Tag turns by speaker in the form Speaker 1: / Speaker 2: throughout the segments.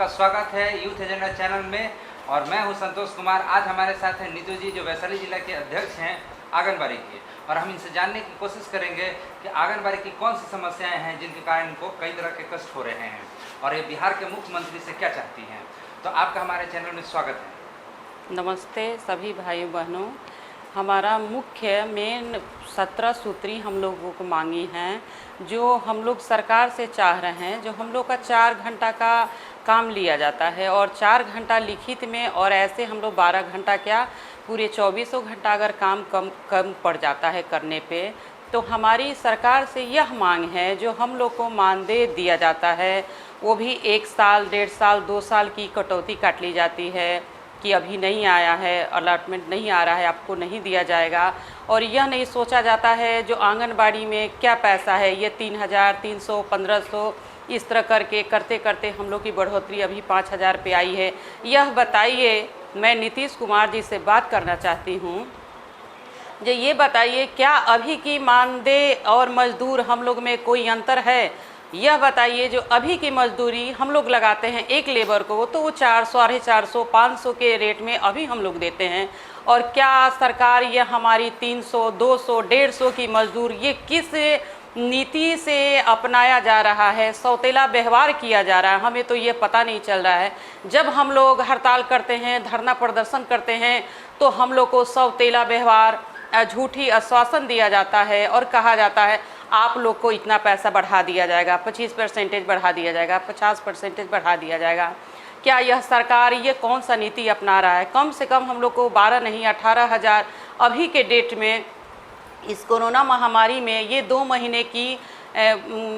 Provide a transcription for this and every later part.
Speaker 1: आपका स्वागत है यूथ एजेंडा चैनल में। और मैं हूं संतोष कुमार। आज हमारे साथ हैं नीतू जी, जो वैशाली जिला के अध्यक्ष हैं आंगनबाड़ी के, और हम इनसे जानने की कोशिश करेंगे कि आंगनबाड़ी की कौन सी समस्याएं हैं जिनके कारण इनको कई तरह के कष्ट हो रहे हैं, और ये बिहार के मुख्यमंत्री से क्या चाहती हैं। तो आपका हमारे चैनल में स्वागत है।
Speaker 2: नमस्ते सभी भाई बहनों। हमारा मुख्य मेन 17 सूत्री हम लोगों को मांगी हैं, जो हम लोग सरकार से चाह रहे हैं। जो हम लोग का 4 घंटा का काम लिया जाता है और 4 घंटा लिखित में, और ऐसे हम लोग 12 घंटा क्या पूरे 24 घंटा अगर काम कम पड़ जाता है करने पे, तो हमारी सरकार से यह मांग है जो हम लोग को मानदेय दिया जाता है वो भी 1 साल, 1.5 साल, 2 साल की कटौती काट ली जाती है कि अभी नहीं आया है, अलॉटमेंट नहीं आ रहा है, आपको नहीं दिया जाएगा। और यह नहीं सोचा जाता है जो आंगनबाड़ी में क्या पैसा है, ये 3000, 300, 1500 इस तरह करके करते करते हम लोग की बढ़ोतरी अभी 5000 पे आई है। यह बताइए, मैं नीतीश कुमार जी से बात करना चाहती हूँ। जो ये बताइए, क्या अभी की मानदेय और मजदूर हम लोग में कोई अंतर है? यह बताइए, जो अभी की मजदूरी हम लोग लगाते हैं एक लेबर को, तो वो 400, 450, 500 के रेट में अभी हम लोग देते हैं। और क्या सरकार ये हमारी 300, 200, 150 की मजदूर ये किस नीति से अपनाया जा रहा है? सौतेला व्यवहार किया जा रहा है, हमें तो ये पता नहीं चल रहा है। जब हम लोग हड़ताल करते हैं, धरना प्रदर्शन करते हैं, तो हम लोग को सौतेला व्यवहार, झूठी आश्वासन दिया जाता है और कहा जाता है आप लोग को इतना पैसा बढ़ा दिया जाएगा, 25% बढ़ा दिया जाएगा, 50% बढ़ा दिया जाएगा। क्या यह सरकार ये कौन सा नीति अपना रहा है? कम से कम हम लोग को 12 नहीं 18,000 अभी के डेट में, इस कोरोना महामारी में ये 2 महीने की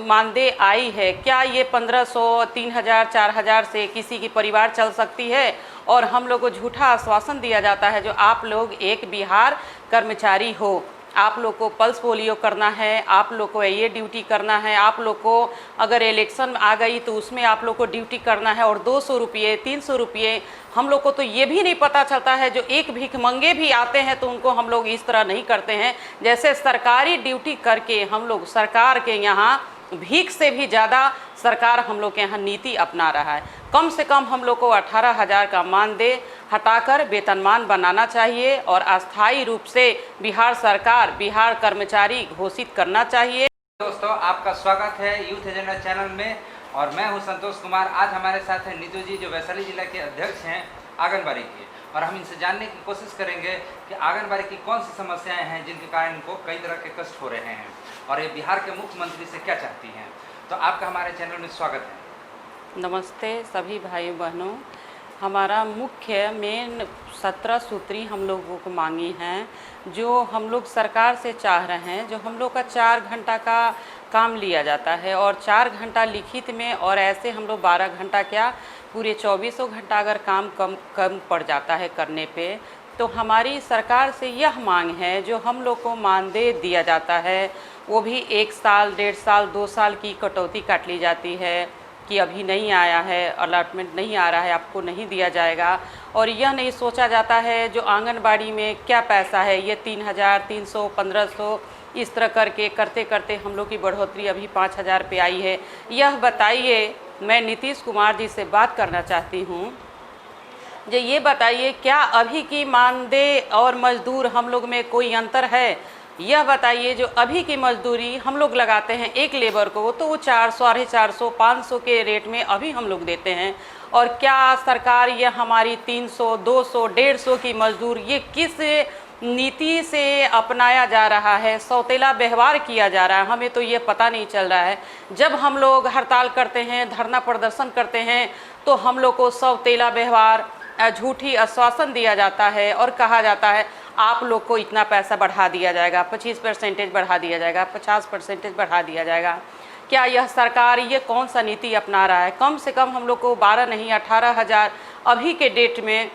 Speaker 2: मानदेय आई है। क्या ये 1500, 3000, 4000 से किसी की परिवार चल सकती है? और हम लोग को झूठा आश्वासन दिया जाता है जो आप लोग एक बिहार कर्मचारी हो, आप लोग को पल्स पोलियो करना है, आप लोग को ये ड्यूटी करना है, आप लोग को अगर इलेक्शन आ गई तो उसमें आप लोग को ड्यूटी करना है, और 200 रुपये, 300 रुपये हम लोग को तो ये भी नहीं पता चलता है। जो एक भिखमंगे भी आते हैं तो उनको हम लोग इस तरह नहीं करते हैं जैसे सरकारी ड्यूटी करके हम लोग सरकार के यहाँ भीख से भी ज़्यादा सरकार हम लोग के यहाँ नीति अपना रहा है। कम से कम हम लोग को 18,000 का मानदेय हटाकर वेतनमान बनाना चाहिए और अस्थायी रूप से बिहार सरकार बिहार कर्मचारी घोषित करना चाहिए।
Speaker 1: दोस्तों, आपका स्वागत है यूथ एजेंडा चैनल में, और मैं हूं संतोष कुमार। आज हमारे साथ हैं नीतू जी, जो वैशाली जिला के अध्यक्ष हैं आंगनबाड़ी के, और हम इनसे जानने की कोशिश करेंगे कि आंगनबाड़ी की कौन सी समस्याएं हैं जिनके कारण इनको कई तरह के कष्ट हो रहे हैं, और ये बिहार के मुख्यमंत्री से क्या चाहती हैं। तो आपका हमारे चैनल में स्वागत है।
Speaker 2: नमस्ते सभी भाई बहनों। हमारा मुख्य मेन 17 सूत्री हम लोगों को मांगी हैं, जो हम लोग सरकार से चाह रहे हैं। जो हम लोग का 4 घंटा का काम लिया जाता है और 4 घंटा लिखित में, और ऐसे हम लोग 12 घंटा क्या पूरे 24 घंटा अगर काम कम पड़ जाता है करने पे, तो हमारी सरकार से यह मांग है जो हम लोग को मानदेय दिया जाता है वो भी 1 साल, 1.5 साल, 2 साल की कटौती काट ली जाती है कि अभी नहीं आया है, अलॉटमेंट नहीं आ रहा है, आपको नहीं दिया जाएगा। और यह नहीं सोचा जाता है जो आंगनबाड़ी में क्या पैसा है, ये 3000, 300, 1500 इस तरह करके करते करते हम लोग की बढ़ोतरी अभी 5000 पे आई है। यह बताइए, मैं नीतीश कुमार जी से बात करना चाहती हूँ। जो ये बताइए, क्या अभी की मानदेय और मजदूर हम लोग में कोई अंतर है? यह बताइए, जो अभी की मजदूरी हम लोग लगाते हैं एक लेबर को, तो वो 400, 450, 500 के रेट में अभी हम लोग देते हैं। और क्या सरकार ये हमारी 300, 200, 150 की मजदूर ये किस नीति से अपनाया जा रहा है? सौतेला व्यवहार किया जा रहा है, हमें तो ये पता नहीं चल रहा है। जब हम लोग हड़ताल करते हैं, धरना प्रदर्शन करते हैं, तो हम लोग को सौतेला व्यवहार, झूठी आश्वासन दिया जाता है और कहा जाता है आप लोग को इतना पैसा बढ़ा दिया जाएगा, 25% बढ़ा दिया जाएगा, 50% बढ़ा दिया जाएगा। क्या यह सरकार ये कौन सा नीति अपना रहा है? कम से कम हम लोग को 12 नहीं 18,000 अभी के डेट में,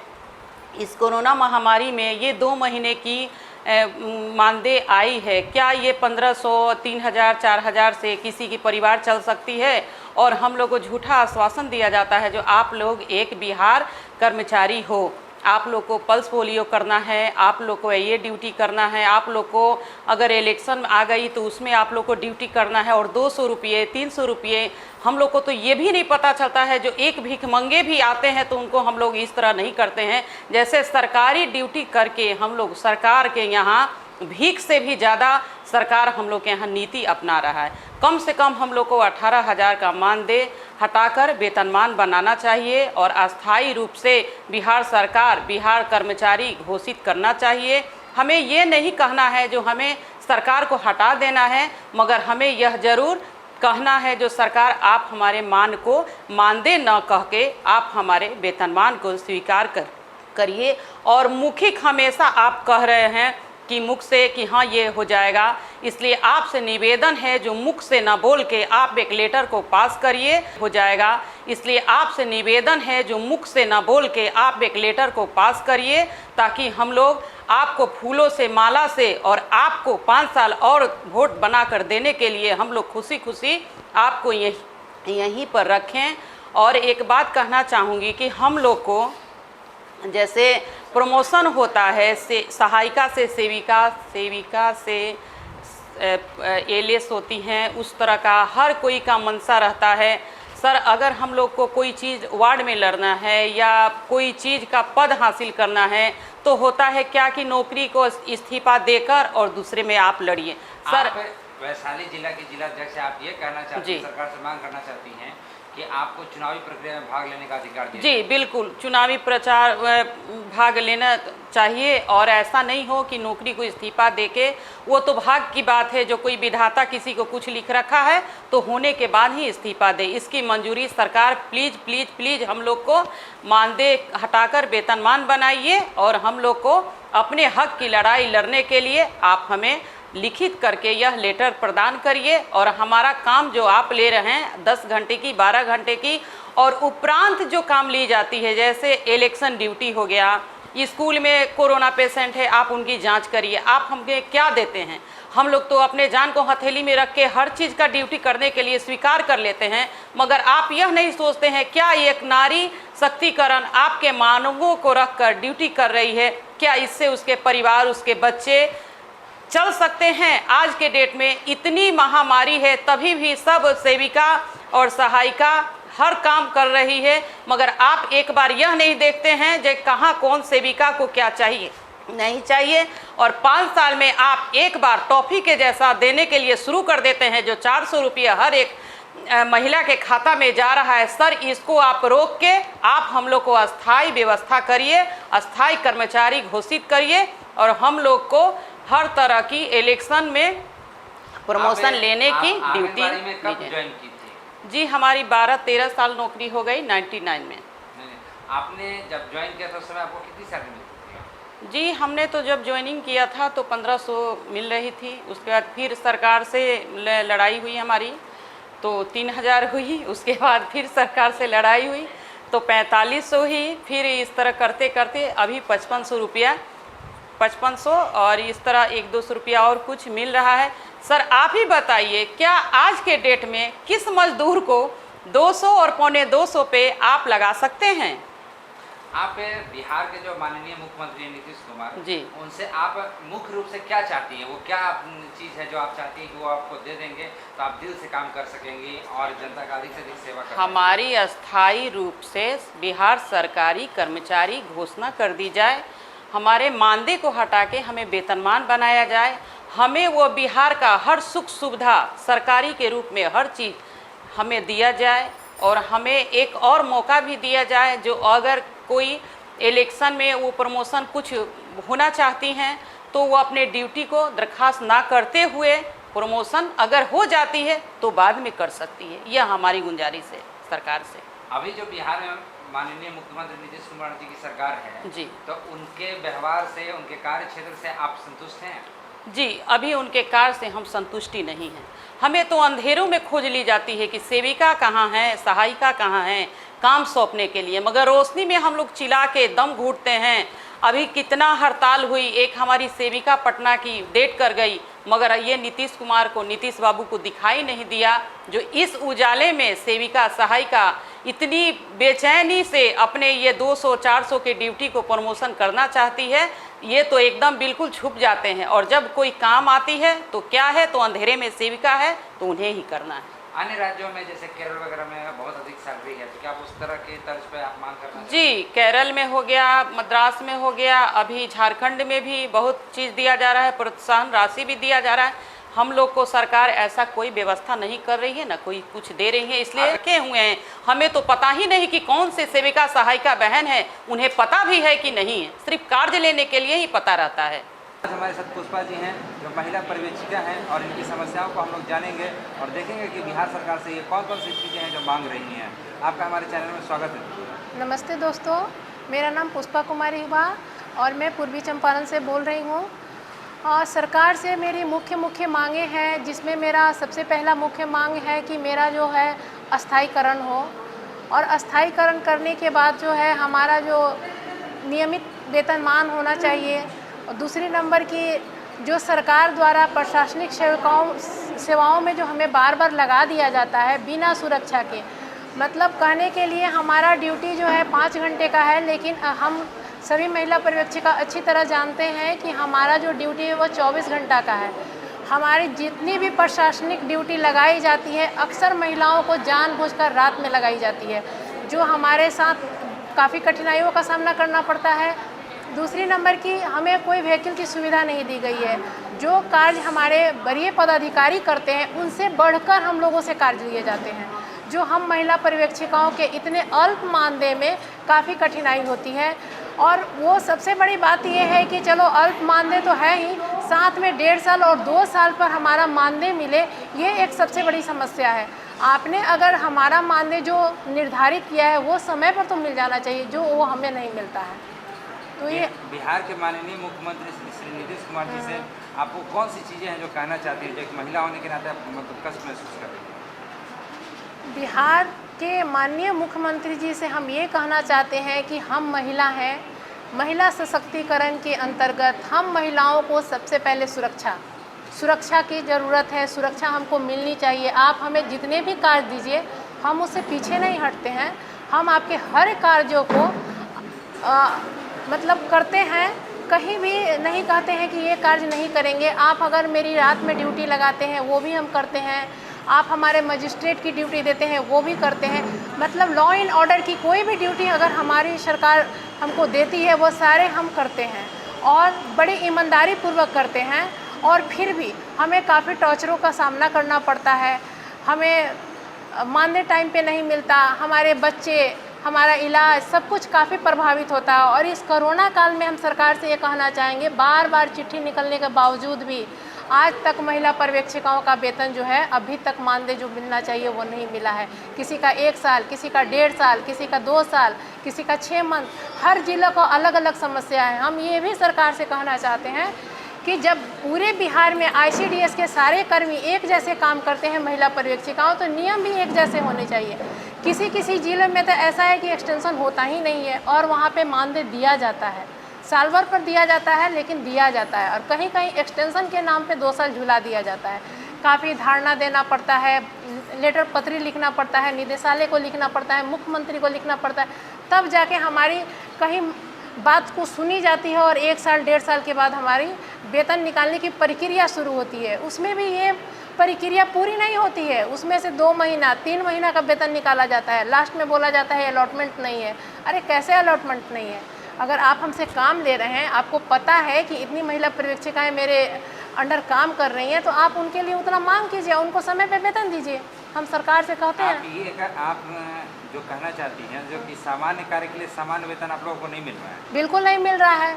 Speaker 2: इस कोरोना महामारी में ये 2 महीने की मानदेय आई है। क्या ये 1500, 3000, 4000 से किसी की परिवार चल सकती है? और हम लोग को झूठा आश्वासन दिया जाता है जो आप लोग एक बिहार कर्मचारी हो, आप लोग को पल्स पोलियो करना है, आप लोग को ये ड्यूटी करना है, आप लोग को अगर इलेक्शन आ गई तो उसमें आप लोग को ड्यूटी करना है, और 200 रुपये 300 रुपये हम लोग को तो ये भी नहीं पता चलता है। जो एक भीख मंगे भी आते हैं तो उनको हम लोग इस तरह नहीं करते हैं, जैसे सरकारी ड्यूटी करके हम लोग सरकार के यहाँ भीख से भी ज़्यादा सरकार हम लोग के यहाँ नीति अपना रहा है। कम से कम हम लोग को 18,000 का मानदेय हटाकर वेतनमान बनाना चाहिए और अस्थायी रूप से बिहार सरकार बिहार कर्मचारी घोषित करना चाहिए। हमें ये नहीं कहना है जो हमें सरकार को हटा देना है, मगर हमें यह ज़रूर कहना है जो सरकार आप हमारे मानदेय न कह के आप हमारे वेतनमान को स्वीकार करिए। और मौखिक हमेशा आप कह रहे हैं कि मुख से कि हाँ ये हो जाएगा, इसलिए आपसे निवेदन है जो मुख से ना बोल के आप एक लेटर को पास करिए, हो जाएगा। इसलिए आपसे निवेदन है जो मुख से ना बोल के आप एक लेटर को पास करिए, ताकि हम लोग आपको फूलों से माला से और आपको 5 साल और वोट बना कर देने के लिए हम लोग खुशी खुशी आपको यहीं पर रखें। और एक बात कहना चाहूँगी कि हम लोग को जैसे प्रमोशन होता है सहायिका से सेविका, सेविका से एलएस होती हैं, उस तरह का हर कोई का मनसा रहता है। सर अगर हम लोग को कोई चीज़ वार्ड में लड़ना है या कोई चीज़ का पद हासिल करना है तो होता है क्या कि नौकरी को इस्तीफा देकर और दूसरे में आप लड़िए। सर
Speaker 1: वैशाली जिला के जिलाध्यक्ष आप ये कहना चाहती हैं, सरकार से मांग करना चाहती हैं कि आपको चुनावी प्रक्रिया में भाग लेने का अधिकार दिया?
Speaker 2: जी बिल्कुल, चुनावी प्रचार भाग लेना चाहिए और ऐसा नहीं हो कि नौकरी को इस्तीफा देके, वो तो भाग की बात है। जो कोई विधाता किसी को कुछ लिख रखा है तो होने के बाद ही इस्तीफा दे, इसकी मंजूरी सरकार प्लीज़ प्लीज़ प्लीज़ हम लोग को मानदेय हटाकर वेतनमान बनाइए और हम लोग को अपने हक की लड़ाई लड़ने के लिए आप हमें लिखित करके यह लेटर प्रदान करिए। और हमारा काम जो आप ले रहे हैं 10 घंटे की 12 घंटे की और उपरांत जो काम ली जाती है, जैसे इलेक्शन ड्यूटी हो गया, स्कूल में कोरोना पेशेंट है आप उनकी जांच करिए, आप हमें क्या देते हैं? हम लोग तो अपने जान को हथेली में रख के हर चीज़ का ड्यूटी करने के लिए स्वीकार कर लेते हैं, मगर आप यह नहीं सोचते हैं क्या एक नारी शक्तिकरण आपके मानवों को रख कर ड्यूटी कर रही है, क्या इससे उसके परिवार उसके बच्चे चल सकते हैं? आज के डेट में इतनी महामारी है तभी भी सब सेविका और सहायिका हर काम कर रही है, मगर आप एक बार यह नहीं देखते हैं जो कहाँ कौन सेविका को क्या चाहिए नहीं चाहिए। और 5 साल में आप एक बार टॉफ़ी के जैसा देने के लिए शुरू कर देते हैं जो 400 रुपये हर एक महिला के खाता में जा रहा है। सर इसको आप रोक के आप हम लोग को अस्थायी व्यवस्था करिए, अस्थायी कर्मचारी घोषित करिए और हम लोग को हर तरह की इलेक्शन में प्रमोशन लेने की ड्यूटी दीजिए। जी हमारी 12-13 साल नौकरी हो गई 99 में।
Speaker 1: आपने जब ज्वाइन किया था उस समय आपको कितनी सैलरी मिलती थी?
Speaker 2: जी हमने तो जब ज्वाइनिंग किया था तो 1500 मिल रही थी, उसके बाद फिर सरकार से लड़ाई हुई हमारी तो 3000 हुई, उसके बाद फिर सरकार से लड़ाई हुई तो 4500 हुई, फिर इस तरह करते करते अभी 5500 रुपया 5500 और इस तरह 1-200 रुपया और कुछ मिल रहा है। सर आप ही बताइए क्या आज के डेट में किस मजदूर को 200 और 250 पे आप लगा सकते हैं?
Speaker 1: आप बिहार के जो माननीय मुख्यमंत्री नीतीश कुमार
Speaker 2: जी,
Speaker 1: उनसे आप मुख्य रूप से क्या चाहती हैं? वो क्या चीज़ है जो आप चाहती हैं कि वो आपको दे देंगे तो आप दिल से काम कर सकेंगी और जनता का अधिक से अधिक सेवा कर?
Speaker 2: हमारी अस्थायी रूप से बिहार सरकारी कर्मचारी घोषणा कर दी जाए, हमारे मानदेय को हटा के हमें वेतनमान बनाया जाए, हमें वो बिहार का हर सुख सुविधा सरकारी के रूप में हर चीज़ हमें दिया जाए और हमें एक और मौका भी दिया जाए जो अगर कोई इलेक्शन में वो प्रमोशन कुछ होना चाहती हैं तो वो अपने ड्यूटी को दरख्वास्त ना करते हुए प्रमोशन अगर हो जाती है तो बाद में कर सकती है। यह हमारी गुंजारिश है सरकार से।
Speaker 1: अभी जो बिहार में माननीय मुख्यमंत्री नीतीश कुमार जी की सरकार है
Speaker 2: जी,
Speaker 1: तो उनके व्यवहार से उनके कार्य क्षेत्र से आप संतुष्ट हैं?
Speaker 2: जी अभी उनके कार्य से हम संतुष्टि नहीं हैं। हमें तो अंधेरों में खोज ली जाती है कि सेविका कहाँ है, सहायिका कहाँ है काम सौंपने के लिए, मगर रोशनी में हम लोग चिल्ला के दम घूटते हैं। अभी कितना हड़ताल हुई, एक हमारी सेविका पटना की डेट कर गई, मगर ये नीतीश कुमार को, नीतीश बाबू को दिखाई नहीं दिया, जो इस उजाले में सेविका सहायिका इतनी बेचैनी से अपने ये 200-400 के ड्यूटी को प्रमोशन करना चाहती है, ये तो एकदम बिल्कुल छुप जाते हैं। और जब कोई काम आती है तो क्या है, तो अंधेरे में सेविका है तो उन्हें ही करना है।
Speaker 1: अन्य राज्यों में जैसे केरल वगैरह में बहुत अधिक सैलरी है, तो क्या आप उस तरह के तर्ज पे आप मांग करना चाहते
Speaker 2: जी, केरल में हो गया, मद्रास में हो गया, अभी झारखंड में भी बहुत चीज़ दिया जा रहा है, प्रोत्साहन राशि भी दिया जा रहा है। हम लोग को सरकार ऐसा कोई व्यवस्था नहीं कर रही है, ना कोई कुछ दे रही है, इसलिए रखे हुए हैं। हमें तो पता ही नहीं कि कौन से सेविका सहायिका बहन है, उन्हें पता भी है कि नहीं है, सिर्फ कार्य लेने के लिए ही पता रहता है।
Speaker 1: आज हमारे साथ पुष्पा जी हैं, जो महिला पर्यवेक्षिका हैं, और इनकी समस्याओं को हम लोग जानेंगे और देखेंगे कि बिहार सरकार से ये कौन कौन सी चीज़ें हैं जो मांग रही हैं। आपका हमारे चैनल में स्वागत है।
Speaker 3: नमस्ते दोस्तों, मेरा नाम पुष्पा कुमारी हुआ और मैं पूर्वी चंपारण से बोल रही हूँ। और सरकार से मेरी मुख्य मांगे हैं, जिसमें मेरा सबसे पहला मुख्य मांग है कि मेरा जो है अस्थायीकरण हो, और अस्थायीकरण करने के बाद जो है हमारा जो नियमित वेतनमान होना चाहिए। और दूसरी नंबर की जो सरकार द्वारा प्रशासनिक सेवाओं में जो हमें बार बार लगा दिया जाता है बिना सुरक्षा के, मतलब कहने के लिए हमारा ड्यूटी जो है 5 घंटे का है, लेकिन हम सभी महिला पर्यवेक्षिका अच्छी तरह जानते हैं कि हमारा जो ड्यूटी है वो 24 घंटा का है। हमारी जितनी भी प्रशासनिक ड्यूटी लगाई जाती है अक्सर महिलाओं को जानबूझकर रात में लगाई जाती है, जो हमारे साथ काफ़ी कठिनाइयों का सामना करना पड़ता है। दूसरी नंबर की हमें कोई व्हीकल की सुविधा नहीं दी गई है। जो कार्य हमारे वरीय पदाधिकारी करते हैं उनसे बढ़कर हम लोगों से कार्य लिए जाते हैं, जो हम महिला पर्यवेक्षिकाओं के इतने अल्प मानदेय में काफ़ी कठिनाई होती है। और वो सबसे बड़ी बात यह है कि चलो अल्प मानदेय तो है ही, साथ में 1.5 साल और 2 साल पर हमारा मानदेय मिले, ये एक सबसे बड़ी समस्या है। आपने अगर हमारा मानदेय जो निर्धारित किया है वो समय पर तो मिल जाना चाहिए, जो वो हमें नहीं मिलता है। तो ये
Speaker 1: बिहार के माननीय मुख्यमंत्री श्री नीतीश कुमार जी से आपको कौन सी चीज़ें हैं जो कहना चाहती हैं, जो एक महिला होने के नाते आप मतलब कष्ट महसूस कर रही हैं?
Speaker 3: बिहार के माननीय मुख्यमंत्री जी से हम ये कहना चाहते हैं कि हम महिला हैं, महिला सशक्तिकरण के अंतर्गत हम महिलाओं को सबसे पहले सुरक्षा की ज़रूरत है। सुरक्षा हमको मिलनी चाहिए। आप हमें जितने भी कार्य दीजिए हम उससे पीछे नहीं हटते हैं, हम आपके हर कार्यों को मतलब करते हैं, कहीं भी नहीं कहते हैं कि ये कार्य नहीं करेंगे। आप अगर मेरी रात में ड्यूटी लगाते हैं वो भी हम करते हैं, आप हमारे मजिस्ट्रेट की ड्यूटी देते हैं वो भी करते हैं। मतलब लॉ एंड ऑर्डर की कोई भी ड्यूटी अगर हमारी सरकार हमको देती है वो सारे हम करते हैं और बड़ी ईमानदारी पूर्वक करते हैं। और फिर भी हमें काफ़ी टॉर्चरों का सामना करना पड़ता है, हमें मानदेय टाइम पे नहीं मिलता, हमारे बच्चे, हमारा इलाज सब कुछ काफ़ी प्रभावित होता है। और इस कोरोना काल में हम सरकार से ये कहना चाहेंगे, बार बार चिट्ठी निकलने के बावजूद भी आज तक महिला पर्यवेक्षिकाओं का वेतन जो है अभी तक मानदेय जो मिलना चाहिए वो नहीं मिला है। किसी का 1 साल, किसी का 1.5 साल, किसी का 2 साल, किसी का 6 मंथ, हर जिले को अलग अलग समस्या है। हम ये भी सरकार से कहना चाहते हैं कि जब पूरे बिहार में ICDS के सारे कर्मी एक जैसे काम करते हैं महिला पर्यवेक्षिकाओं, तो नियम भी एक जैसे होने चाहिए। किसी किसी जिले में तो ऐसा है कि एक्सटेंशन होता ही नहीं है और वहाँ पे मानदेय दिया जाता है, साल भर पर दिया जाता है लेकिन दिया जाता है। और कहीं कहीं एक्सटेंशन के नाम पे 2 साल झुला दिया जाता है। काफ़ी धारणा देना पड़ता है, लेटर पत्री लिखना पड़ता है, निदेशालय को लिखना पड़ता है, मुख्यमंत्री को लिखना पड़ता है, तब जाके हमारी कहीं बात को सुनी जाती है। और 1 साल 1.5 साल के बाद हमारी वेतन निकालने की प्रक्रिया शुरू होती है। उसमें भी ये प्रक्रिया पूरी नहीं होती है, उसमें से 2 महीना 3 महीना का वेतन निकाला जाता है। लास्ट में बोला जाता है अलॉटमेंट नहीं है। अरे कैसे अलॉटमेंट नहीं है? अगर आप हमसे काम ले रहे हैं, आपको पता है कि इतनी महिला पर्यवेक्षिकाएँ मेरे अंडर काम कर रही हैं, तो आप उनके लिए उतना मांग कीजिए, उनको समय पे वेतन दीजिए। हम सरकार से कहते हैं।
Speaker 1: आप जो कहना चाहती हैं जो कि सामान्य कार्य के लिए सामान्य वेतन आप लोगों को नहीं मिल रहा है?
Speaker 3: बिल्कुल नहीं मिल रहा है।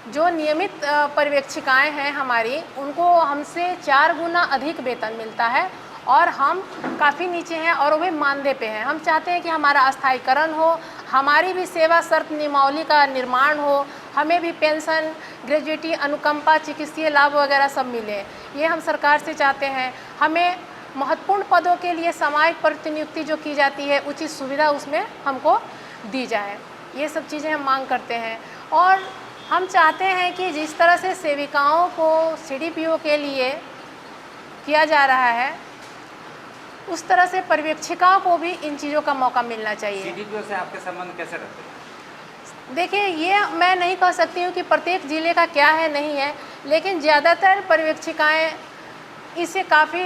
Speaker 3: जो नियमित पर्यवेक्षिकाएँ हैं हमारी, उनको हमसे 4 गुना अधिक वेतन मिलता है और हम काफ़ी नीचे हैं और वो भी मानदेय पे हैं। हम चाहते हैं कि हमारा अस्थायीकरण हो, हमारी भी सेवा शर्त नियमावली का निर्माण हो, हमें भी पेंशन, ग्रेजुएटी, अनुकंपा, चिकित्सीय लाभ वगैरह सब मिले। ये हम सरकार से चाहते हैं। हमें महत्वपूर्ण पदों के लिए सामाजिक प्रतिनियुक्ति जो की जाती है, उचित सुविधा उसमें हमको दी जाए। ये सब चीज़ें हम मांग करते हैं। और हम चाहते हैं कि जिस तरह से सेविकाओं को सीडीपीओ के लिए किया जा रहा है, उस तरह से पर्यवेक्षिकाओं को भी इन चीज़ों का मौका मिलना चाहिए।
Speaker 1: सीडीपीओ से आपके संबंध कैसे रहते हैं?
Speaker 3: देखिए, ये मैं नहीं कह सकती हूँ कि प्रत्येक ज़िले का क्या है नहीं है, लेकिन ज़्यादातर पर्यवेक्षिकाएँ इससे काफ़ी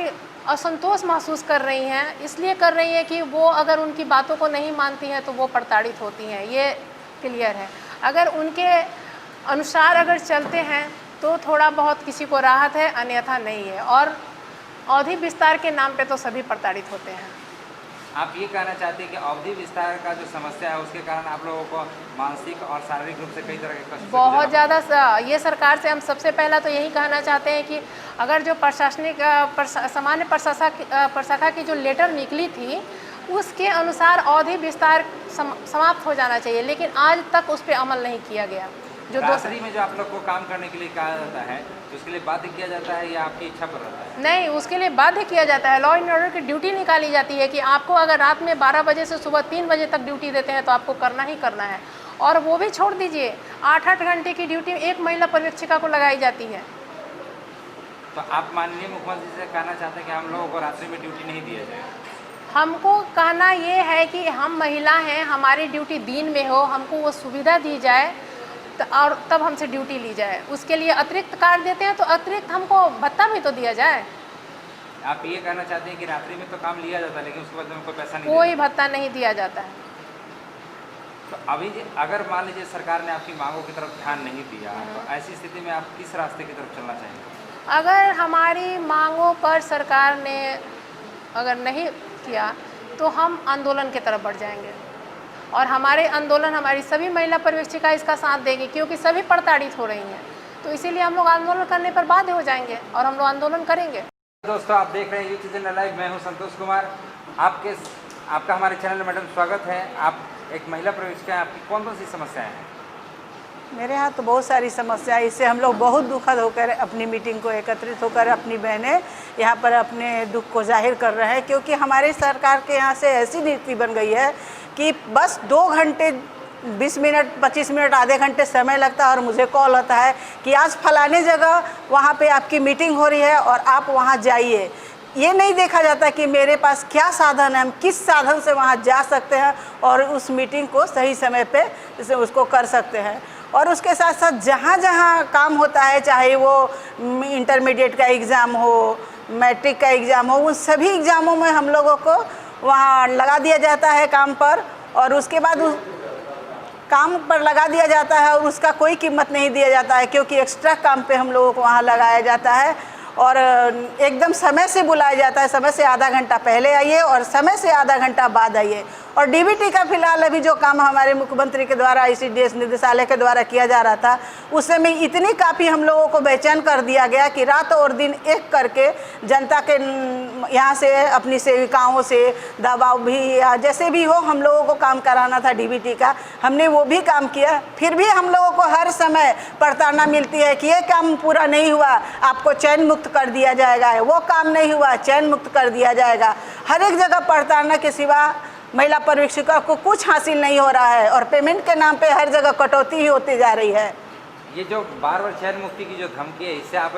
Speaker 3: असंतोष महसूस कर रही हैं। इसलिए कर रही हैं कि वो अगर उनकी बातों को नहीं मानती हैं तो वो प्रताड़ित होती हैं, ये क्लियर है। अगर उनके अनुसार अगर चलते हैं तो थोड़ा बहुत किसी को राहत है, अन्यथा नहीं है। और अवधि विस्तार के नाम पे तो सभी प्रताड़ित होते हैं।
Speaker 1: आप ये कहना चाहते हैं कि अवधि विस्तार का जो समस्या है उसके कारण आप लोगों को मानसिक और शारीरिक रूप से कई तरह के कष्ट
Speaker 3: बहुत ज़्यादा ये सरकार से हम सबसे पहला तो यही कहना चाहते हैं कि अगर जो प्रशासनिक सामान्य प्रशाखा की जो लेटर निकली थी उसके अनुसार अवधि विस्तार समाप्त हो जाना चाहिए, लेकिन आज तक उस पर अमल नहीं किया गया। जो
Speaker 1: रात्रि में जो आप लोग को काम करने के लिए कहा जाता है तो उसके लिए बाध्य किया जाता है या आपकी इच्छा पर रहता है?
Speaker 3: नहीं, उसके लिए बाध्य किया जाता है। लॉ एंड ऑर्डर की ड्यूटी निकाली जाती है कि आपको अगर रात में 12 बजे से सुबह 3 बजे तक ड्यूटी देते हैं तो आपको करना ही करना है। और वो भी छोड़ दीजिए, 8-8 घंटे की ड्यूटी एक महिला पर्यवेक्षिका को लगाई जाती है।
Speaker 1: तो आप माननीय मुख्यमंत्री से कहना चाहते हैं कि हम लोगों को रात्रि में ड्यूटी नहीं दिया जाए?
Speaker 3: हमको कहना ये है कि हम महिला हैं, हमारी ड्यूटी दिन में हो, हमको वो सुविधा दी जाए और तब हमसे ड्यूटी ली जाए। उसके लिए अतिरिक्त कार्ड देते हैं तो अतिरिक्त हमको भत्ता भी तो दिया जाए।
Speaker 1: आप ये कहना चाहते हैं कि रात्रि में तो काम लिया जाता है लेकिन उसके बदले में कोई पैसा नहीं
Speaker 3: कोई भत्ता नहीं दिया जाता है।
Speaker 1: तो अभी अगर मान लीजिए सरकार ने आपकी मांगों की तरफ ध्यान नहीं दिया तो ऐसी स्थिति में आप किस रास्ते की तरफ चलना चाहेंगे?
Speaker 3: अगर हमारी मांगों पर सरकार ने अगर नहीं किया तो हम आंदोलन की तरफ बढ़ जाएंगे और हमारे आंदोलन, हमारी सभी महिला पर्यवेक्षिका इसका साथ देंगी क्योंकि सभी प्रताड़ित हो रही हैं। तो इसीलिए हम लोग आंदोलन करने पर बाध्य हो जाएंगे और हम लोग आंदोलन करेंगे।
Speaker 1: दोस्तों, आप देख रहे हैं यूथ चैनल लाइव। मैं हूं संतोष कुमार। आपका हमारे चैनल में मैडम स्वागत है। आप एक महिला पर्यवेक्षिका हैं, आपकी कौन कौन सी समस्याएं हैं?
Speaker 4: मेरे यहाँ तो बहुत सारी समस्याएं, इससे हम लोग बहुत दुखद होकर अपनी मीटिंग को एकत्रित होकर अपनी बहनें यहाँ पर अपने दुख को जाहिर कर रहे हैं। क्योंकि हमारी सरकार के यहाँ से ऐसी नीति बन गई है कि बस 2 घंटे 20 मिनट 25 मिनट आधे घंटे समय लगता है और मुझे कॉल होता है कि आज फलाने जगह वहाँ पे आपकी मीटिंग हो रही है और आप वहाँ जाइए। ये नहीं देखा जाता कि मेरे पास क्या साधन है, हम किस साधन से वहाँ जा सकते हैं और उस मीटिंग को सही समय पे उसको कर सकते हैं। और उसके साथ साथ जहाँ जहाँ काम होता है, चाहे वो इंटरमीडिएट का एग्ज़ाम हो, मैट्रिक का एग्ज़ाम हो, उन सभी एग्ज़ामों में हम लोगों को वहाँ लगा दिया जाता है काम पर। और उसके बाद उस काम पर लगा दिया जाता है और उसका कोई कीमत नहीं दिया जाता है क्योंकि एक्स्ट्रा काम पे हम लोगों को वहाँ लगाया जाता है और एकदम समय से बुलाया जाता है। समय से आधा घंटा पहले आइए और समय से आधा घंटा बाद आइए। और डीबीटी का फिलहाल अभी जो काम हमारे मुख्यमंत्री के द्वारा ICDS निदेशालय के द्वारा किया जा रहा था, उस समय इतनी काफ़ी हम लोगों को बेचैन कर दिया गया कि रात और दिन एक करके जनता के यहाँ से अपनी सेविकाओं से दबाव भी या जैसे भी हो हम लोगों को काम कराना था डीबीटी का। हमने वो भी काम किया, फिर भी हम लोगों को हर समय प्रताड़ना मिलती है कि ये काम पूरा नहीं हुआ, आपको चयन मुक्त कर दिया जाएगा, वो काम नहीं हुआ चयन मुक्त कर दिया जाएगा। हर एक जगह प्रताड़ना के सिवा महिला पर्यवेक्षिका को कुछ हासिल नहीं हो रहा है और पेमेंट के नाम पे हर जगह कटौती ही होती जा रही है।
Speaker 1: ये जो बार-बार चयन मुक्ति की जो धमकी है, इससे आप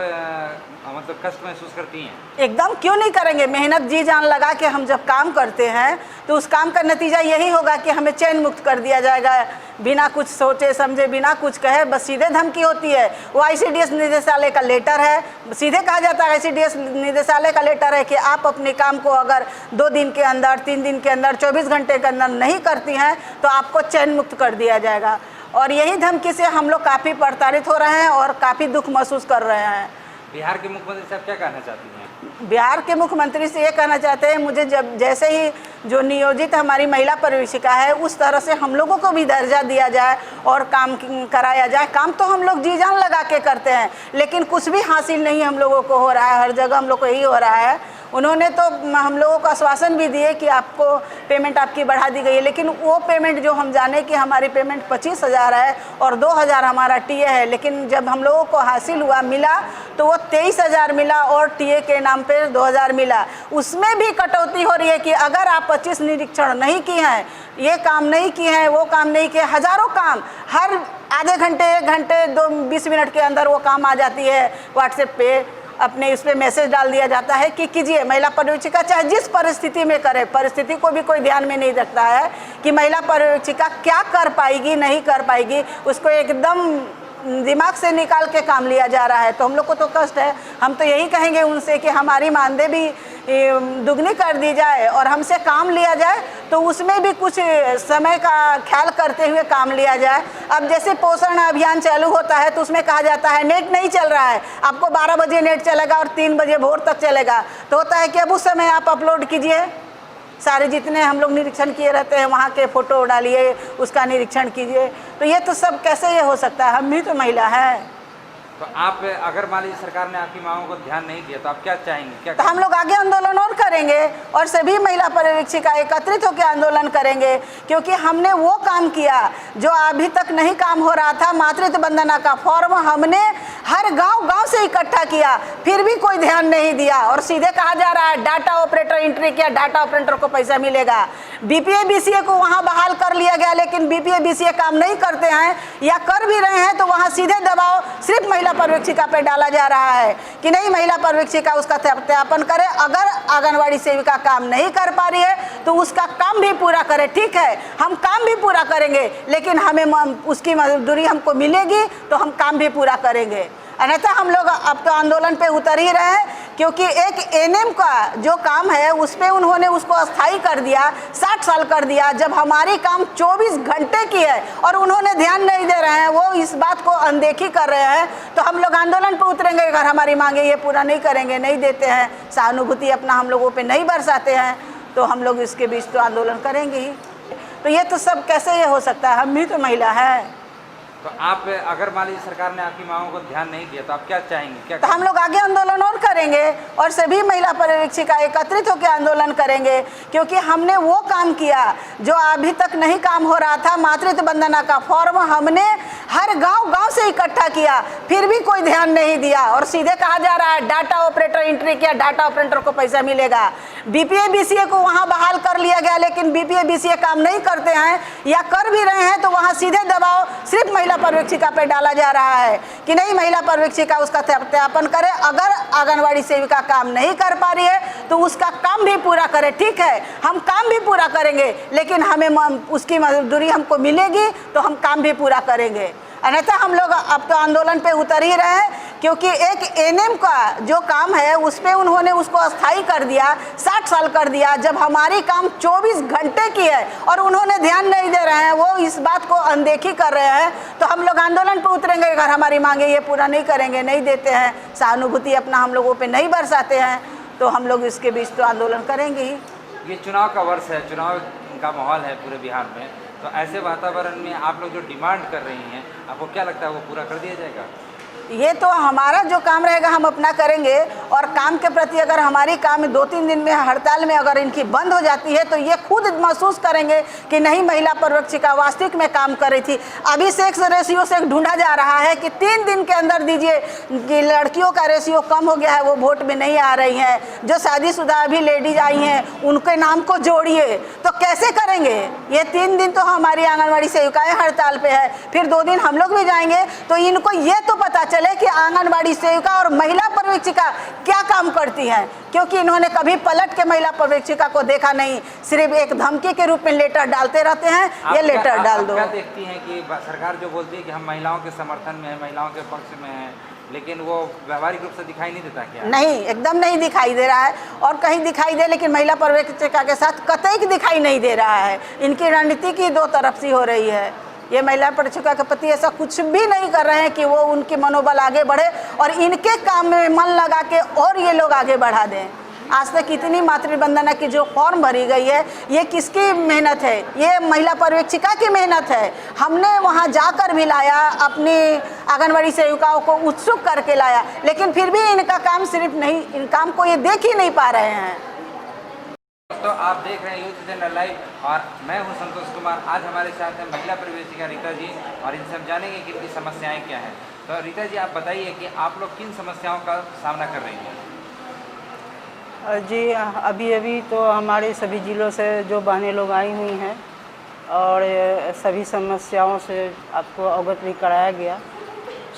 Speaker 1: मतलब कष्ट महसूस करती हैं?
Speaker 4: एकदम, क्यों नहीं करेंगे। मेहनत जी जान लगा के हम जब काम करते हैं तो उस काम का नतीजा यही होगा कि हमें चयन मुक्त कर दिया जाएगा, बिना कुछ सोचे समझे, बिना कुछ कहे, बस सीधे धमकी होती है। वो ICDS निदेशालय का लेटर है, सीधे कहा जाता है ICDS निदेशालय का लेटर है कि आप अपने काम को अगर 2 दिन के अंदर, 3 दिन के अंदर, 24 घंटे के अंदर नहीं करती हैं तो आपको चयन मुक्त कर दिया जाएगा। और यही धमकी से हम लोग काफ़ी प्रताड़ित हो रहे हैं और काफ़ी दुख महसूस कर रहे हैं।
Speaker 1: बिहार के मुख्यमंत्री साहब क्या कहना चाहती हैं?
Speaker 4: बिहार के मुख्यमंत्री से ये कहना चाहते हैं, मुझे जब जैसे ही जो नियोजित हमारी महिला पर्यवेक्षिका है उस तरह से हम लोगों को भी दर्जा दिया जाए और काम कराया जाए। काम तो हम लोग जी जान लगा के करते हैं लेकिन कुछ भी हासिल नहीं हम लोगों को हो रहा है। हर जगह हम लोग को यही हो रहा है, उन्होंने तो हम लोगों को आश्वासन भी दिए कि आपको पेमेंट आपकी बढ़ा दी गई है, लेकिन वो पेमेंट जो हम जाने कि हमारी पेमेंट 25,000 है और 2,000 हमारा टीए है, लेकिन जब हम लोगों को हासिल हुआ मिला तो वो 23,000 मिला और टीए के नाम पे 2,000 मिला। उसमें भी कटौती हो रही है कि अगर आप 25 निरीक्षण नहीं किए हैं, ये काम नहीं किए हैं, वो काम नहीं किए, हज़ारों काम हर आधे घंटे 1 घंटे 20 मिनट के अंदर वो काम आ जाती है। व्हाट्सएप पे अपने इस पर मैसेज डाल दिया जाता है कि कीजिए। महिला पर्यवेक्षिका चाहे जिस परिस्थिति में करे, परिस्थिति को भी कोई ध्यान में नहीं रखता है कि महिला पर्यवेक्षिका क्या कर पाएगी नहीं कर पाएगी, उसको एकदम दिमाग से निकाल के काम लिया जा रहा है। तो हम लोग को तो कष्ट है। हम तो यही कहेंगे उनसे कि हमारी मानदेय भी दुगनी कर दी जाए और हमसे काम लिया जाए, तो उसमें भी कुछ समय का ख्याल करते हुए काम लिया जाए। अब जैसे पोषण अभियान चालू होता है तो उसमें कहा जाता है नेट नहीं चल रहा है, आपको 12 बजे नेट चलेगा और 3 बजे भोर तक चलेगा। तो होता है कि अब उस समय आप अपलोड कीजिए, सारे जितने हम लोग निरीक्षण किए रहते हैं वहाँ के फ़ोटो डालिए, उसका निरीक्षण कीजिए। तो ये तो सब कैसे ये हो सकता है? हम भी तो महिला हैं।
Speaker 1: तो आप अगर मान लीजिए सरकार ने आपकी मांगों को ध्यान नहीं दिया तो आप क्या चाहेंगे? क्या
Speaker 4: तो हम लोग आगे आंदोलन और करेंगे और सभी महिला पर्यवेक्षिका एकत्रित होकर आंदोलन करेंगे, क्योंकि हमने वो काम किया जो अभी तक नहीं काम हो रहा था। मातृत्व वंदना का फॉर्म हमने हर गांव से इकट्ठा किया, फिर भी कोई ध्यान नहीं दिया और सीधे कहा जा रहा है डाटा ऑपरेटर एंट्री किया, डाटा ऑपरेटर को पैसा मिलेगा। बीपीए बीसीए को वहाँ बहाल कर लिया गया, लेकिन बीपीए बीसीए काम नहीं करते हैं या कर भी रहे हैं तो वहाँ सीधे दबाव सिर्फ महिला पर्यवेक्षिका पे डाला जा रहा है कि नहीं महिला पर्यवेक्षिका उसका सत्यापन करे। अगर आंगनवाड़ी सेविका काम नहीं कर पा रही है तो उसका काम भी पूरा करे। ठीक है, हम काम भी पूरा करेंगे, लेकिन हमें उसकी मजदूरी हमको मिलेगी तो हम काम भी पूरा करेंगे। अन्यथा हम लोग अब तो आंदोलन पे उतर ही रहे हैं, क्योंकि एक एनएम का जो काम है उस पर उन्होंने उसको अस्थायी कर दिया, 60 साल कर दिया, जब हमारी काम 24 घंटे की है और उन्होंने ध्यान नहीं दे रहे हैं, वो इस बात को अनदेखी कर रहे हैं। तो हम लोग आंदोलन पे उतरेंगे अगर हमारी मांगे ये पूरा नहीं करेंगे, नहीं देते हैं, सहानुभूति अपना हम लोगों पे नहीं बरसाते हैं, तो हम लोग इसके बीच तो आंदोलन करेंगे ही। तो ये तो सब कैसे ये हो सकता है? हम भी तो महिला हैं।
Speaker 1: तो आप अगर मान लीजिए सरकार ने आपकी मांगों को ध्यान नहीं दिया तो आप क्या चाहेंगे? क्या
Speaker 4: तो हम लोग आगे आंदोलन और करेंगे और सभी महिला पर्यवेक्षिका एकत्रित होकर आंदोलन करेंगे, क्योंकि हमने वो काम किया जो अभी तक नहीं काम हो रहा था। मातृत्व वंदना का फॉर्म हमने हर गांव से इकट्ठा किया, फिर भी कोई ध्यान नहीं दिया और सीधे कहा जा रहा है डाटा ऑपरेटर एंट्री किया, डाटा ऑपरेटर को पैसा मिलेगा। बीपीए बीसीए को वहाँ बहाल कर लिया गया, लेकिन बीपीए बीसीए काम नहीं करते हैं या कर भी रहे हैं तो वहाँ सीधे दबाव सिर्फ महिला पर्यवेक्षिका पे डाला जा रहा है कि नहीं महिला पर्यवेक्षिका उसका सत्यापन करे। अगर आंगनवाड़ी सेविका काम नहीं कर पा रही है तो उसका काम भी पूरा करे। ठीक है, हम काम भी पूरा करेंगे, लेकिन हमें उसकी मजदूरी हमको मिलेगी तो हम काम भी पूरा करेंगे। अन्यथा हम लोग अब तो आंदोलन पे उतर ही रहे हैं, क्योंकि एक एनएम का जो काम है उस पर उन्होंने उसको अस्थायी कर दिया, 60 साल कर दिया, जब हमारी काम 24 घंटे की है और उन्होंने ध्यान नहीं दे रहे हैं, वो इस बात को अनदेखी कर रहे हैं। तो हम लोग आंदोलन पे उतरेंगे अगर हमारी मांगे ये पूरा नहीं करेंगे, नहीं देते हैं, सहानुभूति अपना हम लोगों पे नहीं बरसाते हैं, तो हम लोग इसके बीच तो आंदोलन करेंगे ही।
Speaker 1: ये चुनाव का वर्ष है, चुनाव का माहौल है पूरे बिहार में, तो ऐसे वातावरण में आप लोग जो डिमांड कर रही हैं आपको क्या लगता है वो पूरा कर दिया जाएगा?
Speaker 4: ये तो हमारा जो काम रहेगा हम अपना करेंगे और काम के प्रति अगर हमारी काम 2-3 दिन में हड़ताल में अगर इनकी बंद हो जाती है तो ये खुद महसूस करेंगे कि नहीं महिला पर्यवेक्षिका वास्तविक में काम कर रही थी। अभी सेक्स रेशियो से ढूंढा जा रहा है कि 3 दिन के अंदर दीजिए कि लड़कियों का रेशियो कम हो गया है, वो वोट में नहीं आ रही हैं। जो शादीशुदा अभी लेडीज आई हैं उनके नाम को जोड़िए, तो कैसे करेंगे? ये 3 दिन तो हमारी आंगनवाड़ी सेविकाएँ हड़ताल पर है, फिर 2 दिन हम लोग भी जाएंगे, तो इनको ये तो पता चले कि आंगनवाड़ी सेविका और महिला पर्यवेक्षिका क्या काम करती हैं, क्योंकि इन्होंने कभी पलट के महिला पर्यवेक्षिका को देखा नहीं, सिर्फ एक धमकी के रूप में लेटर डालते रहते हैं, ये लेटर डाल दो।
Speaker 1: क्या देखती हैं कि सरकार जो बोलती है कि हम महिलाओं के समर्थन में है, महिलाओं के पक्ष में है, लेकिन वो व्यवहारिक रूप से दिखाई नहीं देता क्या? नहीं,
Speaker 4: एकदम नहीं दिखाई दे रहा है, और कहीं दिखाई दे लेकिन महिला पर्यवेक्षिका के साथ कतई दिखाई नहीं दे रहा है। इनकी रणनीति की 2 तरफ से हो रही है। ये महिला पर्यवेक्षिका के प्रति ऐसा कुछ भी नहीं कर रहे हैं कि वो उनके मनोबल आगे बढ़े और इनके काम में मन लगा के और ये लोग आगे बढ़ा दें। आज तक इतनी मातृवंदना की जो फॉर्म भरी गई है, ये किसकी मेहनत है? ये महिला पर्यवेक्षिका की मेहनत है। हमने वहाँ जाकर भी लाया, अपनी आंगनबाड़ी सेविकाओं को उत्सुक करके लाया, लेकिन फिर भी इनका काम सिर्फ नहीं, इन काम को ये देख ही नहीं पा रहे हैं।
Speaker 1: तो आप देख रहे हैं यूथ जनरल लाइव और मैं हूं संतोष कुमार। आज हमारे साथ हैं महिला पर्यवेक्षिका रीता जी और इनसे हम जानेंगे कि इनकी समस्याएं क्या हैं। तो रीता जी, आप बताइए कि आप लोग किन समस्याओं का सामना कर रही हैं?
Speaker 5: जी, अभी तो हमारे सभी ज़िलों से जो बहनें लोग आई हुई हैं और सभी समस्याओं से आपको अवगत भी कराया गया।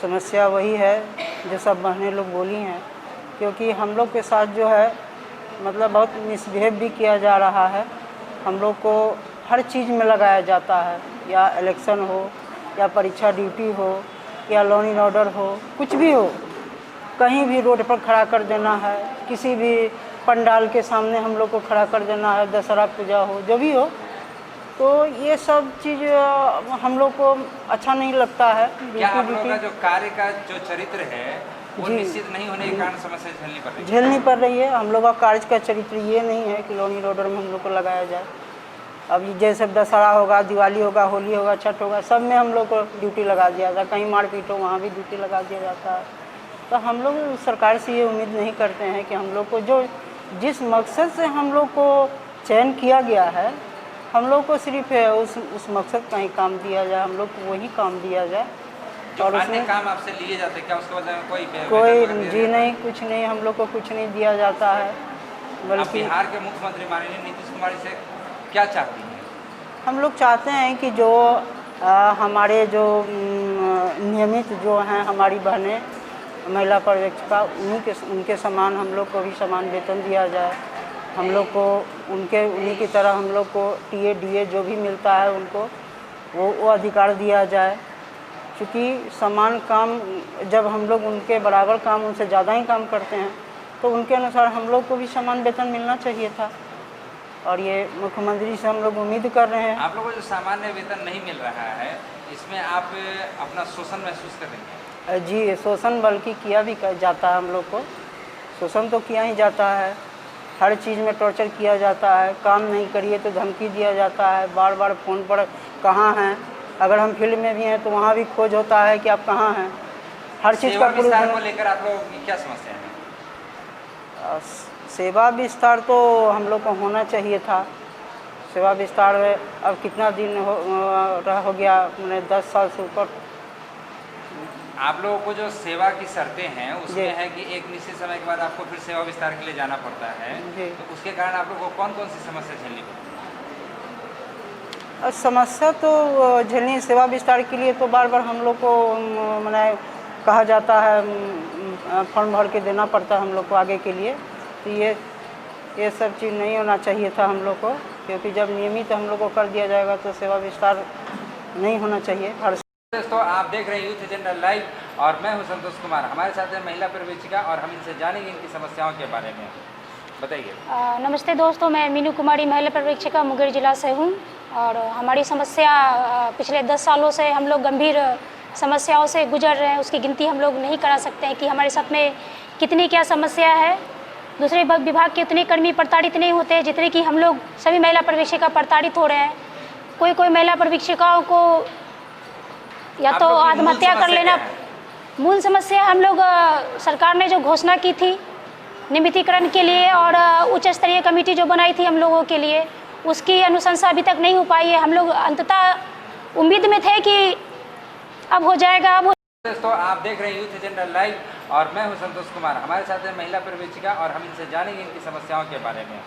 Speaker 5: समस्या वही है जो सब बहनें लोग बोली हैं, क्योंकि हम लोग के साथ जो है मतलब बहुत मिसबिहेव भी किया जा रहा है। हम लोग को हर चीज़ में लगाया जाता है, या इलेक्शन हो, या परीक्षा ड्यूटी हो, या लॉ एंड ऑर्डर हो, कुछ भी हो, कहीं भी रोड पर खड़ा कर देना है, किसी भी पंडाल के सामने हम लोग को खड़ा कर देना है, दशहरा पूजा हो, जो भी हो। तो ये सब चीज़ हम लोग को अच्छा नहीं लगता है।
Speaker 1: क्या आप लोगों का जो कार्य का जो चरित्र है वो निश्चित नहीं होने के कारण समस्या झेलनी पड़ रही है?
Speaker 5: हम लोग का कार्य का चरित्र ये नहीं है कि लॉ एंड ऑर्डर में हम लोग को लगाया जाए। अब जैसे दशहरा होगा, दिवाली होगा, होली होगा, छठ होगा, सब में हम लोग को ड्यूटी लगा दिया जाता है। कहीं मारपीट हो वहाँ भी ड्यूटी लगा दिया जाता है। तो हम लोग सरकार से ये उम्मीद नहीं करते हैं कि हम लोग को जो जिस मकसद से हम लोग को चयन किया गया है, हम लोग को सिर्फ उस मकसद का ही काम दिया जाए, हम लोग को वही काम दिया जाए।
Speaker 1: और उसमें काम आपसे लिए जाते हैं क्या? उसके वजह में
Speaker 5: कोई जी नहीं, कुछ नहीं, हम लोग को कुछ नहीं दिया जाता है।
Speaker 1: बल्कि बिहार के मुख्यमंत्री माननीय नीतीश कुमार से क्या चाहती हैं? हम
Speaker 5: लोग चाहते हैं कि जो हमारे जो नियमित जो हैं हमारी बहनें महिला पर्यवेक्षिका, उनके समान हम लोग को भी समान वेतन दिया जाए। हम लोग को उन्हीं की तरह हम लोग को टीए डीए जो भी मिलता है उनको वो अधिकार दिया जाए। क्योंकि समान काम जब हम लोग उनके बराबर काम, उनसे ज़्यादा ही काम करते हैं, तो उनके अनुसार हम लोग को भी समान वेतन मिलना चाहिए था। और ये मुख्यमंत्री से हम लोग उम्मीद कर रहे हैं।
Speaker 1: आप लोगों को जो सामान्य वेतन नहीं मिल रहा है, इसमें आप अपना शोषण महसूस करेंगे?
Speaker 5: जी, शोषण बल्कि किया भी जाता है। हम लोग को शोषण तो किया ही जाता है, हर चीज़ में टॉर्चर किया जाता है। काम नहीं करिए तो धमकी दिया जाता है, बार बार फ़ोन पर कहाँ हैं। अगर हम फील्ड में भी हैं तो वहाँ भी खोज होता है कि आप कहाँ हैं। हर चीज़ का
Speaker 1: विस्तार को लेकर आप लोगों की क्या समस्या है?
Speaker 5: सेवा विस्तार तो हम लोग को होना चाहिए था। सेवा विस्तार में अब कितना दिन हो गया, मैंने 10 साल से ऊपर।
Speaker 1: आप लोगों को जो सेवा की शर्तें हैं उसमें है कि एक निश्चित समय के बाद आपको फिर सेवा विस्तार के लिए जाना पड़ता है, तो उसके कारण आप लोगों को कौन कौन सी समस्या झेलनी पड़ती है?
Speaker 5: समस्या तो झेलनी, सेवा विस्तार के लिए तो बार बार हम लोग को मैंने कहा जाता है, फॉर्म भर के देना पड़ता है हम लोग को आगे के लिए। तो ये सब चीज़ नहीं होना चाहिए था हम लोग को, क्योंकि जब नियमित हम लोग को कर दिया जाएगा तो सेवा विस्तार नहीं होना चाहिए।
Speaker 1: दोस्तों, आप देख रहे हैं यूथ जनरल लाइव और मैं हूं संतोष कुमार। हमारे साथ है महिला पर्यवेक्षिका और हम इनसे जानेंगे इनकी समस्याओं के बारे में। बताइए।
Speaker 6: नमस्ते दोस्तों, मैं मीनू कुमारी महिला पर्यवेक्षिका मुंगेर जिला से हूं और हमारी समस्या पिछले 10 सालों से हम लोग गंभीर समस्याओं से गुजर रहे हैं। उसकी गिनती हम लोग नहीं करा सकते हैं कि हमारे साथ में कितनी क्या समस्या है। दूसरे विभाग के उतने कर्मी प्रताड़ित नहीं होते जितने कि हम लोग सभी महिला पर्यवेक्षिका प्रताड़ित हो रहे हैं। कोई महिला पर्यवेक्षिकाओं को या तो आत्महत्या कर लेना। मूल समस्या हम लोग सरकार ने जो घोषणा की थी नियमितीकरण के लिए और उच्च स्तरीय कमेटी जो बनाई थी हम लोगों के लिए, उसकी अनुशंसा अभी तक नहीं हो पाई है। हम लोग अंततः उम्मीद में थे कि अब हो जाएगा।
Speaker 1: दोस्तों, आप देख रहे हैं यूथ जनरल लाइव और मैं हूं संतोष कुमार। हमारे साथ है महिला पर्यवेक्षिका और हम इनसे जानेंगे इनकी समस्याओं के बारे में।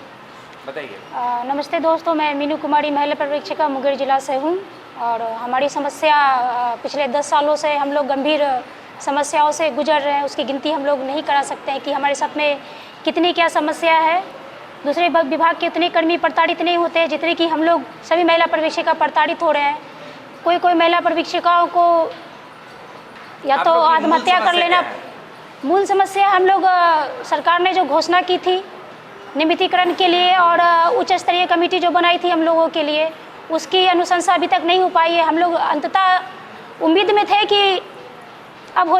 Speaker 1: बताइए।
Speaker 6: नमस्ते दोस्तों, मैं मीनू कुमारी महिला पर्यवेक्षिका मुंगेर जिला से हूं और हमारी समस्या पिछले 10 सालों से हम लोग गंभीर समस्याओं से गुजर रहे हैं। उसकी गिनती हम लोग नहीं करा सकते हैं कि हमारे साथ में कितनी क्या समस्या है। दूसरे विभाग के उतने कर्मी प्रताड़ित नहीं होते जितने कि हम लोग सभी महिला पर्यवेक्षिका प्रताड़ित हो रहे हैं। कोई महिला पर्यवेक्षिकाओं को या तो आत्महत्या कर लेना। मूल समस्या हम लोग सरकार ने जो घोषणा की थी नियमितीकरण के लिए और उच्च स्तरीय कमेटी जो बनाई थी हम लोगों के लिए, उसकी अनुशंसा अभी तक नहीं हो पाई है। हम लोग अंततः उम्मीद में थे कि अब हो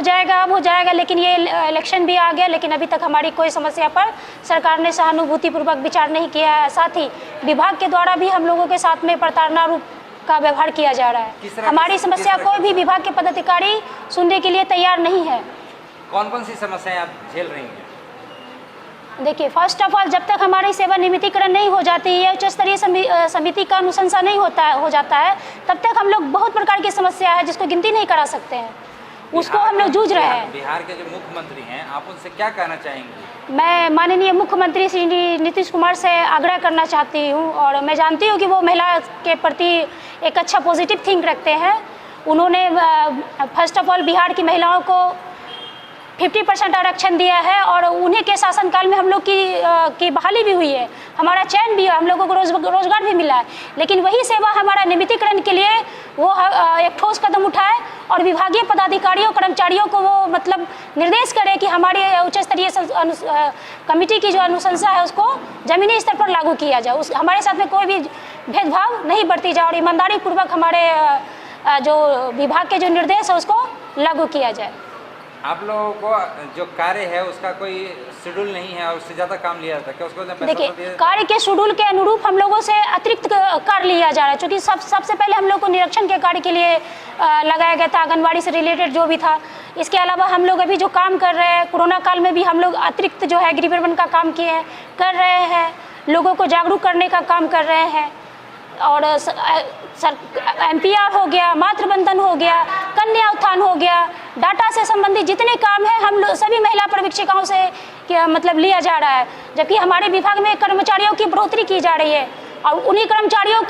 Speaker 6: जाएगा, लेकिन ये इलेक्शन भी आ गया, लेकिन अभी तक हमारी कोई समस्या पर सरकार ने सहानुभूतिपूर्वक विचार नहीं किया है। साथ ही विभाग के द्वारा भी हम लोगों के साथ में प्रताड़ना रूप का व्यवहार किया जा रहा है। हमारी समस्या कोई भी विभाग के पदाधिकारी सुनने के लिए तैयार नहीं है।
Speaker 1: कौन कौन सी समस्याएं आप झेल रही हैं?
Speaker 6: देखिए, फर्स्ट ऑफ ऑल, जब तक हमारी सेवानिवृत्तिकरण नहीं हो जाती है, उच्च स्तरीय समिति का अनुशंसा नहीं हो जाता है, तब तक हम लोग बहुत प्रकार की समस्या है जिसको गिनती नहीं करा सकते हैं, उसको हम लोग जूझ रहे हैं।
Speaker 1: बिहार के जो मुख्यमंत्री हैं, आप उनसे क्या कहना चाहेंगे?
Speaker 6: मैं माननीय मुख्यमंत्री श्री नीतीश कुमार से आग्रह करना चाहती हूँ, और मैं जानती हूँ कि वो महिला के प्रति एक अच्छा पॉजिटिव थिंक रखते हैं। उन्होंने फर्स्ट ऑफ ऑल बिहार की महिलाओं को 50% आरक्षण दिया है, और उन्हीं के शासनकाल में हम लोग की बहाली भी हुई है, हमारा चयन भी है, हम लोगों को रोजगार भी मिला है। लेकिन वही सेवा हमारा नियमितीकरण के लिए वो एक ठोस कदम उठाए और विभागीय पदाधिकारियों कर्मचारियों को वो मतलब निर्देश करे कि हमारी उच्च स्तरीय कमेटी की जो अनुशंसा है उसको जमीनी स्तर पर लागू किया जाए, उस हमारे साथ में कोई भी भेदभाव नहीं बरती जाए, और ईमानदारी पूर्वक हमारे जो विभाग के जो निर्देश है उसको लागू किया जाए।
Speaker 1: आप लोगों को जो कार्य है उसका कोई शेड्यूल नहीं है और उससे ज़्यादा काम लिया जाता है क्या? उसको
Speaker 6: देखिए, कार्य के शेड्यूल के अनुरूप हम लोगों से अतिरिक्त कार्य लिया जा रहा है, क्योंकि सबसे पहले हम लोग को निरीक्षण के कार्य के लिए लगाया गया था, आंगनबाड़ी से रिलेटेड जो भी था। इसके अलावा हम लोग अभी जो काम कर रहे हैं, कोरोना काल में भी हम लोग अतिरिक्त जो है गृह प्रबंधन का काम किए कर रहे हैं, लोगों को जागरूक करने का काम कर रहे हैं, और MPR हो गया, मातृबंधन हो गया, कन्या उत्थान हो गया, डाटा से संबंधित जितने काम हैं हम लोग सभी महिला पर्यवेक्षिकाओं से मतलब लिया जा रहा है। जबकि हमारे विभाग में कर्मचारियों की बढ़ोतरी की जा रही है, और उन्हीं कर्मचारियों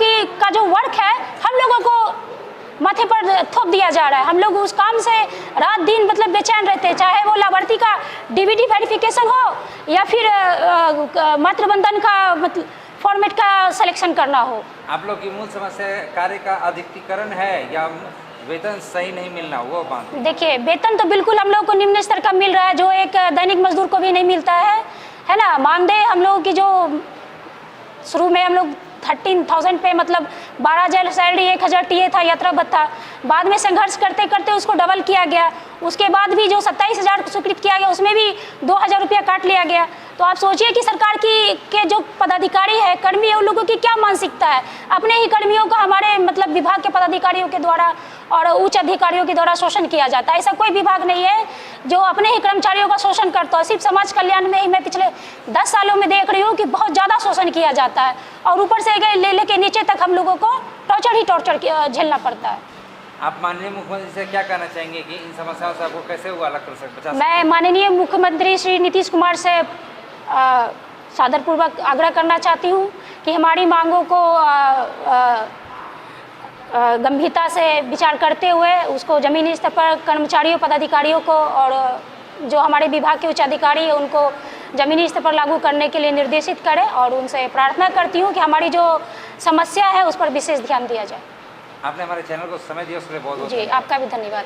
Speaker 6: का जो वर्क है हम लोगों को माथे पर थोप दिया जा रहा है। हम लोग उस काम से रात दिन मतलब बेचैन रहते हैं, चाहे वो लाभार्थी का DBT वेरिफिकेशन हो या फिर मातृबंधन का मतलब फॉर्मेट का सिलेक्शन करना हो।
Speaker 1: आप लोग की मूल समस्या कार्य का अधिकरण है या वेतन सही नहीं मिलना, वो बात?
Speaker 6: देखिए, वेतन तो बिल्कुल हम लोग को निम्न स्तर का मिल रहा है, जो एक दैनिक मजदूर को भी नहीं मिलता है ना। मानदेय हम लोगों की जो शुरू में हम लोग 13,000 पे मतलब 12,000 सैलरी, 1,000 TA था यात्रा भत्ता, बाद में संघर्ष करते करते उसको डबल किया गया। उसके बाद भी जो 27,000 को स्वीकृत किया गया उसमें भी 2,000 रुपया काट लिया गया। तो आप सोचिए कि सरकार के जो पदाधिकारी है, कर्मी है, उन लोगों की क्या मानसिकता है। अपने ही कर्मियों को हमारे मतलब विभाग के पदाधिकारियों के द्वारा और उच्च अधिकारियों के द्वारा शोषण किया जाता है। ऐसा कोई विभाग नहीं है जो अपने ही कर्मचारियों का शोषण करता है। सिर्फ समाज कल्याण में ही मैं पिछले 10 सालों में देख रही हूँ कि बहुत ज़्यादा शोषण किया जाता है, और ऊपर से लेके नीचे तक हम लोगों को टॉर्चर झेलना पड़ता है।
Speaker 1: आप माननीय मुख्यमंत्री से क्या कहना चाहेंगे कि इन समस्याओं से आपको कैसे वो अलग कर सकते?
Speaker 6: मैं माननीय मुख्यमंत्री श्री नीतीश कुमार से सादरपूर्वक आग्रह करना चाहती हूँ कि हमारी मांगों को गंभीरता से विचार करते हुए उसको ज़मीनी स्तर पर कर्मचारियों पदाधिकारियों को और जो हमारे विभाग के उच्च अधिकारी हैं उनको ज़मीनी स्तर पर लागू करने के लिए निर्देशित करें, और उनसे प्रार्थना करती हूँ कि हमारी जो समस्या है उस पर विशेष ध्यान दिया जाए।
Speaker 1: आपने हमारे चैनल को समय दिया उसके लिए बहुत
Speaker 6: जी, आपका भी धन्यवाद।